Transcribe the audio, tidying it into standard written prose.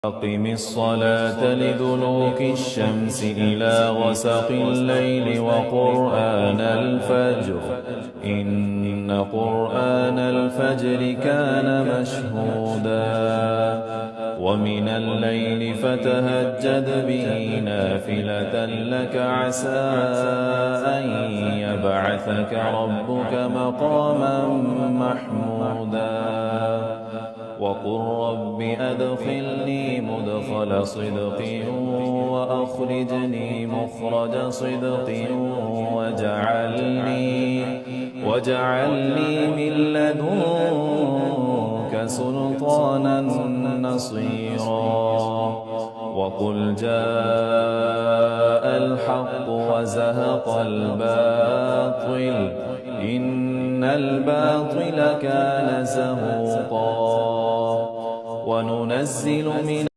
أقم الصلاة لدلوك الشمس إلى غسق الليل وقرآن الفجر إن قرآن الفجر كان مشهودا ومن الليل فتهجد به نافلة لك عسى أن يبعثك ربك مقاما محمودا وقل رب أدخلني مدخل صدق وأخرجني مخرج صدق واجعل لي من لدنك سلطانا نصيرا وقل جاء الحق وزهق الباطل إن الباطل كان زهوقا وننزل من